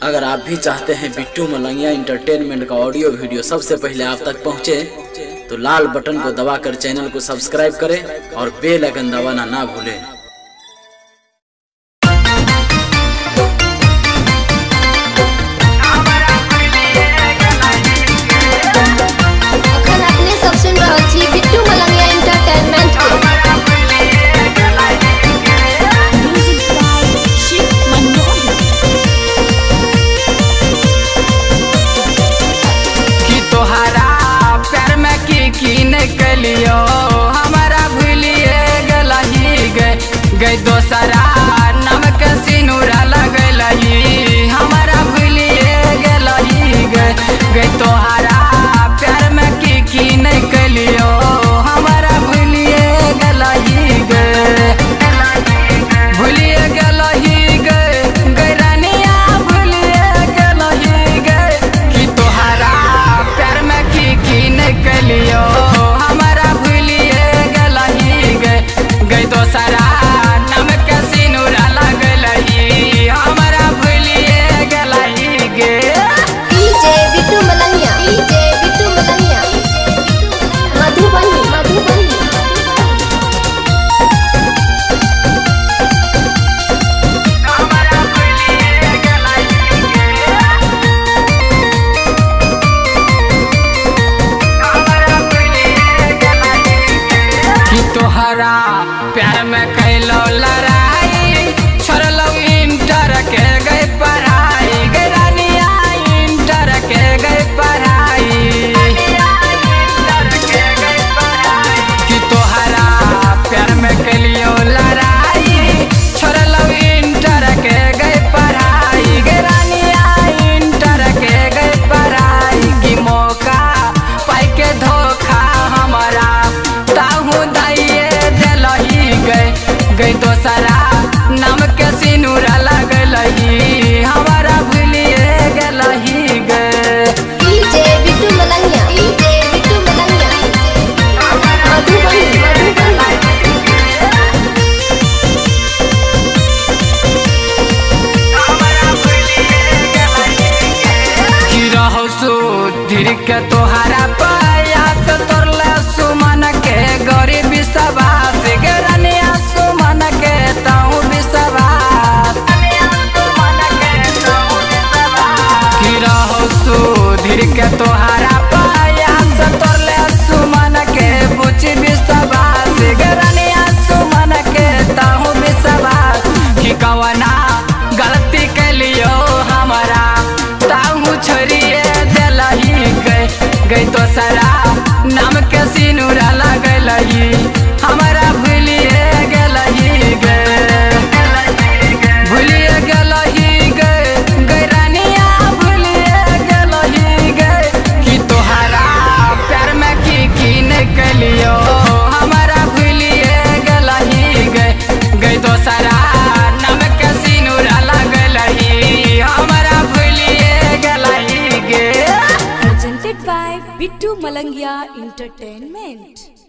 अगर आप भी चाहते हैं बिट्टू मलंगिया इंटरटेनमेंट का ऑडियो वीडियो सबसे पहले आप तक पहुंचे, तो लाल बटन को दबाकर चैनल को सब्सक्राइब करें और बेल आइकन दबाना ना भूलें। हमारा भूलिए गई दोसरा नाम के सिनुरा लगलही, हमारा भूलिए गई तोहरा प्यार में की नहीं कलियो, हमारा भूलिए भूलिए गई रानिया भूलिए गई कि तोहरा प्यार में की नहीं कलियो, गई दोसरा नाम के सिनुरा लगलही, हमारा भूलिए गलही गे। DJ Bittu Malangiya, DJ Bittu Malangiya, Madhubani Madhubani. हमारा भूलिए गलही गे, हमारा भूलिए गलही गे कि तोहरा प्यार में कैलो लड़ाई, छोड़लो इंटर के गई पढ़ाई, गई रानिया इंटर के गई पढ़ाई कि तोहरा प्यार में कैलियो लड़ाई, छोड़लो इंटर के गई पढ़ाई, गई रानिया इंटर के गई पढ़ाई कि मौका पाई के धोखा हमारा ताहू दैये गई दोसरा नाम के सिनुरा लगलही, हमारा भूलिए गलही गे। DJ Bittu Malangiya, DJ Bittu Malangiya, Madhubani Madhubani. हमारा भूलिए गलही कि रहो सुधीर के तोहरा प्रयास तोरले सुमन के गरीब विश्वास गे रानिया सुमन के ताऊ विश्वास कि रहो सुधीर के तोहरा प्रयास तोरले सुमन के बुझ विश्वास गे रानिया सुमन के ताऊ विश्वास कि कवना गलती के लियो हमारा ताऊ छोड़िए दिलही गई दोसरा नाम के सिनुरा लगलही, हमारा भूलिए गलही भूलिए गई रानिया भूलिए गई कि तोहरा प्यार में की नहीं कलियो, हमारा भूलिए गई दोसरा नाम के सिनुरा लगलही, हमारा भूलिए गलही गे। Presented by Bittu Malangiya Entertainment।